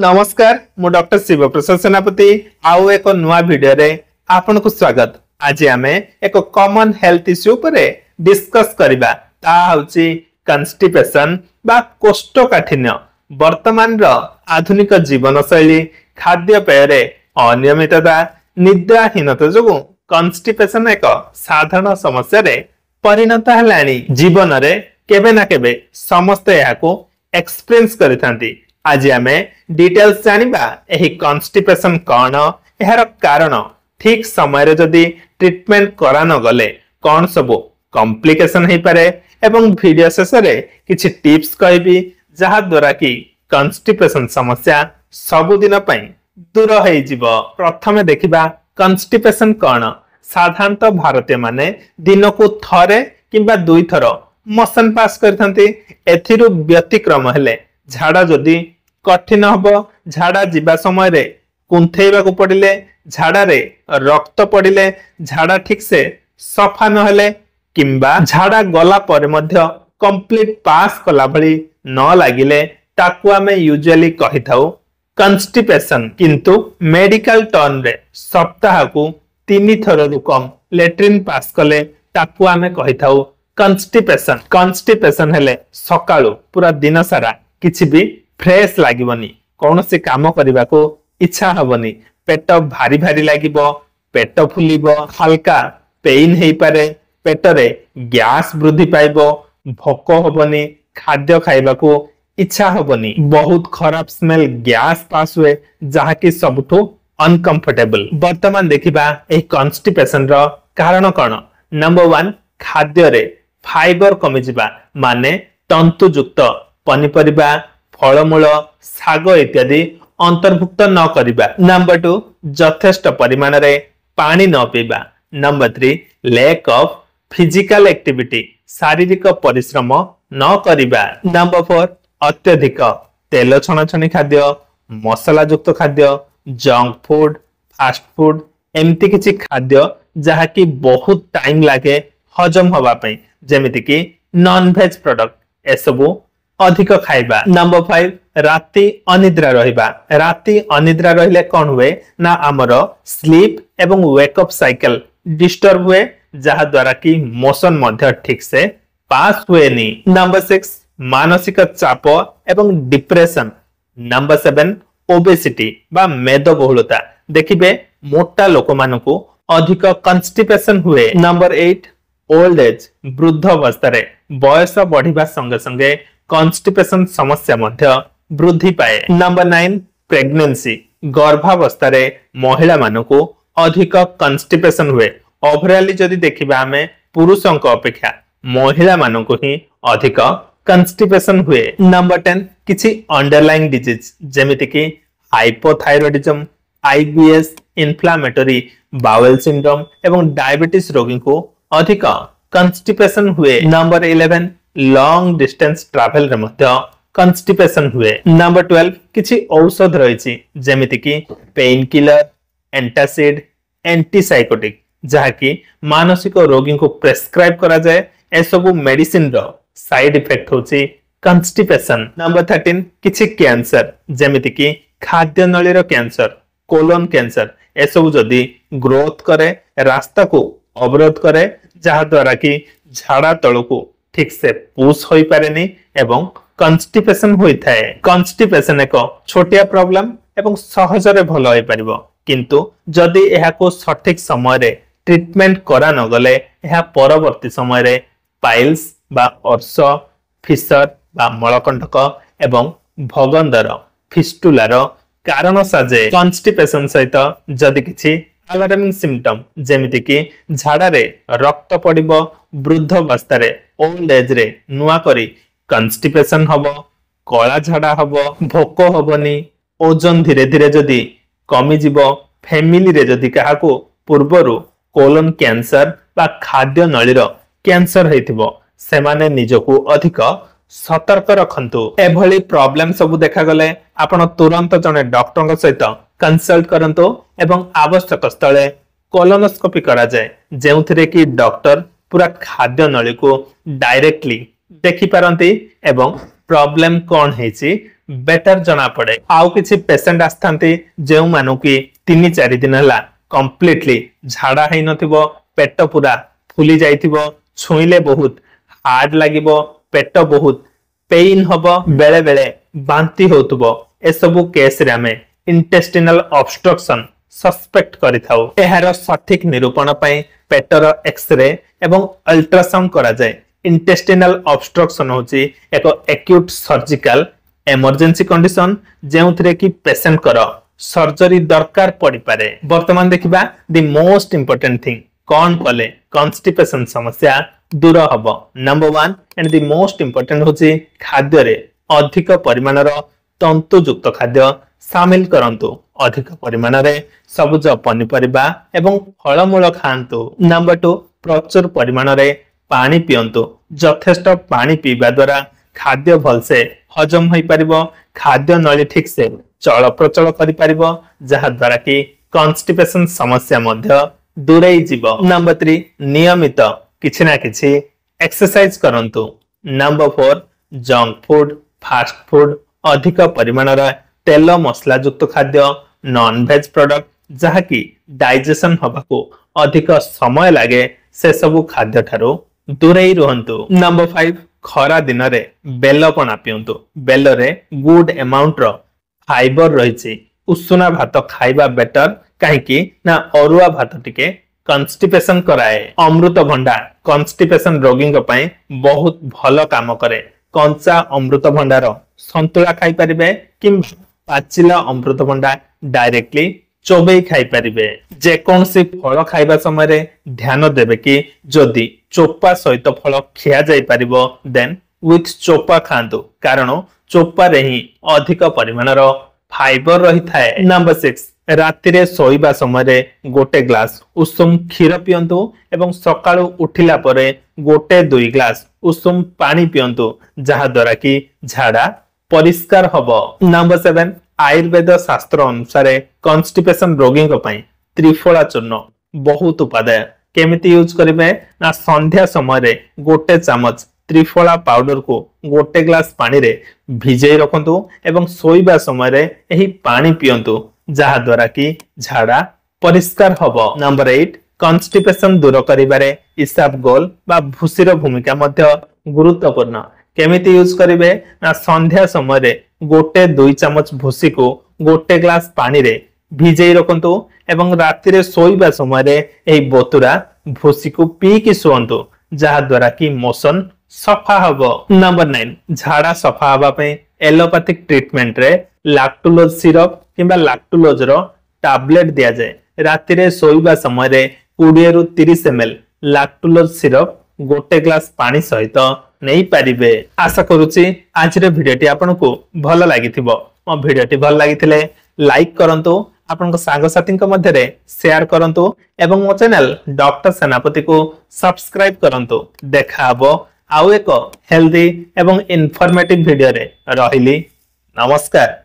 नमस्कार मु डॉक्टर शिव प्रसाद सेनापति आउ एक नुआ वीडियो रे आपन को स्वागत। आज आमे एक कॉमन हेल्थ इश्यू पर डिस्कस करिबा ता होची कन्स्टिपेशन बा कोष्ठकाठिन्य। वर्तमान रो आधुनिक जीवन शैली खाद्य पेय रे अनियमितता निद्राहीनता जोगु कन्स्टिपेशन एक साधारण समस्या रे परिणत हलानी। जीवन रे केबे ना केबे समस्त याको एक्सपीरियंस करिथांती। आज आमे डिटेल्स जानिबा एही कन्स्टिपेशन कौन, एहार कारण, ठीक समय रे जदी ट्रीटमेंट करा न गले कौन सब कॉम्प्लिकेशन हे पारे एवं वीडियो शेष रे किछि टिप्स कहबी जहा द्वारा कि कन्स्टिपेशन समस्या सब दिन पई दूर हे जिवो। प्रथमे देखिबा कन्स्टिपेशन कौन। साधारणतः भारतीय माने दिन को थरे किंबा दुई थर मोशन पास करथांती। एथिरु व्यतिक्रम हेले झाड़ा जदि कठिन हब, झाड़ा जीवा समय रे कुंथेइबा को पड़िले, झाड़ा रे रक्त पड़िले, झाड़ा ठीक से सफा न हेले किंबा झाड़ा गला पर मध्य कंप्लीट पास कला भली न लागिले ताकू आमे यूजुअली कहि थाउ कन्स्टिपेशन। किंतु मेडिकल टर्म रे सप्ताह को 3 थर रु कम लेट्रिन पास कले ताकू आमे कहि थाउ कन्स्टिपेशन। कन्स्टिपेशन हेले सकाळु पूरा दिन सारा किछि भी फ्रेश लागिबनी, कोनोसी काम करिबा को इच्छा हबनी, पेट भारी भारी लागिबो, पेट फुलिबो, हल्का पेन हेई पारे, पेट रे गैस वृद्धि पाइबो, भोक हबनी, खाद्य खाइबा को इच्छा हबनी, बहुत खराब स्मेल गैस पास हुए जहा कि सबठो अनकंफर्टेबल। वर्तमान देखिबा ए कन्स्टिपेशन रो कारण कोन। नंबर 1 खाद्य रे फाइबर कमी जिबा माने तंतुयुक्त पनिपरिबा, फलमूल, साग इत्यादि अंतर्भुक्त न करिबा। नंबर 2 यथेष्ट परिमाण रे पानी न पीबा। Number 3 lack of physical activity, शारीरिक परिश्रम न करिबा। नंबर 4 अत्यधिक तेल छणाछणी खाद्य, मसाला युक्त खाद्य, जंक फूड, फास्ट फूड एमती किछि खाद्य जहा कि बहुत टाइम लागे हजम होबा पई, जेमिति कि नॉन वेज प्रोडक्ट एसबु अधिक खाइबा। नंबर 5 राति अनिद्रा रहिबा। राति अनिद्रा रहिले कोन हुए ना हमर स्लीप एवं वेकअप साइकिल डिस्टर्ब हुए जहा द्वारा कि मोशन मध्य ठीक से पास हुए नी। नंबर 6 मानसिक चाप एवं डिप्रेशन। नंबर 7 ओबेसिटी बा मेदबहुलता। देखिबे मोटा लोक मानकु अधिक कन्स्टिपेशन हुए। नंबर 8 ओल्ड एज, वृद्ध अवस्था रे बयस बढ़िबा संगे संगे कन्स्टिपेशन समस्या मध्य वृद्धि पाए। नंबर 9 प्रेगनेंसी, गर्भावस्था रे महिला मानकु अधिक कन्स्टिपेशन हुए। ओवरऑली जदि देखिबा हमें पुरुषों अपेक्षा महिला मानकु ही अधिक कन्स्टिपेशन हुए। नंबर 10 किछि अंडरलाइंग डिजीज जेमिति कि hypothyroidism, IBS, inflammatory bowel syndrome एवं डायबिटीज रोगी को अधिक कन्स्टिपेशन हुए। नंबर 11 लॉन्ग डिस्टेंस ट्रैवल रे मध्य कन्स्टिपेशन हुए। नंबर 12 किछि औषध रहिछि जेमिति कि पेन किलर, एंटासिड, एंटीसाइकोटिक जहा कि मानसिक रोगी को प्रेस्क्राइब करा जाए। ए सब मेडिसिन रो साइड इफेक्ट होछि कन्स्टिपेशन। नंबर 13 किछि कैंसर जेमिति कि खाद्य नली रो कैंसर, कोलन कैंसर ए सब जदी ग्रोथ करे रास्ता को अवरोध करे जहा द्वारा कि झाड़ा तळ को ठीक से पुश होई पारेनी एवं कन्स्टिपेशन होई थाए। कन्स्टिपेशन एक छोटिया प्रॉब्लम एवं सहज रे भलो होई परिबो, किंतु जदी एहा को सठिक समय रे ट्रीटमेंट करा न गले एहा परवर्ती समय रे पाइल्स बा अर्श, फिशर बा मलकंटक एवं भगंदर फिस्टुलार कारण साजे। कन्स्टिपेशन सहित जदी किछि अलार्मिंग सिम्पटम जेमिति कि झाड़ा रे रक्त पड़िबो, वृद्ध अवस्था रे ओल्ड एज रे नुआ करी कन्स्टिपेशन हबो, कला झाड़ा हबो, भोक हबनी, ओजन धीरे धीरे जदी कमी जिवो, फैमिली रे जदी काहा को पूर्वरु कोलन कैंसर बा खाद्य नळीर कैंसर हेतिबो सेमाने निजको अधिक सतर्क रखंतु। एभली प्रॉब्लम सब देखा गले आपण तुरंत जने डॉक्टर सहित कंसल्ट करंतु एवं आवश्यक स्थले कोलोनोस्कोपी करा जाए, जेउथिरे कि डॉक्टर पूरा खाद्य नली को डायरेक्टली देखि पारंती एवं प्रॉब्लम कौन हेछि बेटर जना पड़े। आउ किछि पेशेंट आस्थांती जेउ मानु कि 3-4 दिन हला कंप्लीटली झाड़ा हेइ नथिबो, पेट पूरा फुली जाइथिबो, छुइले बहुत हार्ड लागिबो, पेट बहुत पेन हबो, बेले बेले बांती होतबो। ए सबु केस रे हमें इंटेस्टिनल ऑब्स्ट्रक्शन सस्पेक्ट करिथाउ। एहार सठिक निरूपण पई पेटर एक्सरे एवं अल्ट्रासाउंड करा जाय। इंटेस्टिनल ऑब्स्ट्रक्शन होची एक एक्यूट सर्जिकल इमरजेंसी कंडीशन जेउथरे कि पेशेंट करो सर्जरी दरकार पड़ी पारे। वर्तमान देखिबा द मोस्ट इंपोर्टेंट थिंग कोन कले कॉन्स्टिपेशन समस्या दूर हबो। Number 1 and the most important होची खाद्य रे अधिक परिमाणर तंतुयुक्त खाद्य शामिल करंतु। अधिक परिमाण रे सबुज पनिपरिबा एवं फलमूल खांतु। नंबर 2 प्रचुर परिमाण रे पानी पियंतु। यथेष्ट पानी पीवा द्वारा खाद्य भलसे हजम होई परिबो, खाद्य नली ठीक से चल प्रचल करि परिबो, जहा द्वारा कि कॉन्स्टिपेशन समस्या मध्य दूरेई जीवो। नंबर 3 नियमित किछि ना किछि एक्सरसाइज करंतु। Number 4 junk food, fast food, अधिक परिमाण रे तेल मसला युक्त खाद्य, नॉन वेज प्रोडक्ट जहा कि डाइजेशन हबाको अधिक समय लागे से सबु खाद्य ठारो दूरेई रहंतु। नंबर 5 खरा दिन रे बेल पना पियंतु। बेल रे गुड अमाउंट रो फाइबर रहिछि। उषुना भात खाइबा बेटर काहेकि ना अरुआ भात टिके कॉन्स्टिपेशन कराए। अमृत भंडा कॉन्स्टिपेशन रोगी पई बहुत भलो काम करे। कंचा अमृत भंडार संतुला खाई परिबे किंबा पाचिला अमृत भंडा डायरेक्टली चोबई खाई परिबे। जे कौन सी फल खाइबा समय रे ध्यान देबे कि जदि चोपा सहित फल खिया जाई परिबो देन विथ चोपा खांतु, कारण चोपा रे ही अधिक परिमाणर फाइबर रही थाए। नंबर 6 राति रे सोइबा समय रे गोटे ग्लास उषुम क्षीर पियंतु एवं सकाळु उठिला परे गोटे 2 ग्लास उषुम पानी पियंतु, जहा द्वारा कि झाड़ा परिष्कार हबो। नंबर 7 आयुर्वेद शास्त्र अनुसार कॉन्स्टिपेशन रोगी त्रिफला चूर्ण बहुत उपादेय। केमिति यूज करिवे ना संध्या समय रे गोटे चामच त्रिफला पाउडर को गोटे ग्लास पानी रे भिजई रखंतु एवं सोइबा समय रे एही पानी पियंतु, जहा द्वारा कि झाड़ा परिष्कार हबो। नंबर 8 कॉन्स्टिपेशन दूर करिबारे इसाबगोल बा भूसीर भूमिका मध्य गुरुत्वपूर्ण। केमिति यूज करिवे ना संध्या समय रे गोटे 2 चामच भूसी को गोटे ग्लास पानी रे भिजई रखंतु एवं राति रे सोइबा समय रे एही बोतुरा भूसी को पी कि सुअंतु, जहा द्वारा कि मोशन सफा हबो। नंबर 9 झाड़ा सफा हबा पे एलोपैथिक ट्रीटमेंट रे लैक्टुलोज सिरप किंबा लैक्टुलोज रो टैबलेट दिया जाए। राति रे सोइबा समय रे 20 रु 30 ml लैक्टुलोज सिरप गोटे ग्लास पानी सहित नहीं पारिबे। आशा करूची आज रे भिडियोटी आपनको भल लागिथिबो। मो भिडियोटी भल लागिथिले लाइक करंतु, आपनको सांग साथी मध्य रे शेयर करंतु एवं मो चैनल डॉक्टर सेनापति को सब्सक्राइब करंतु। देखा हबो आउ एक हेल्दी एवं इन्फॉर्मेटिव वीडियो रे। रहिली नमस्कार।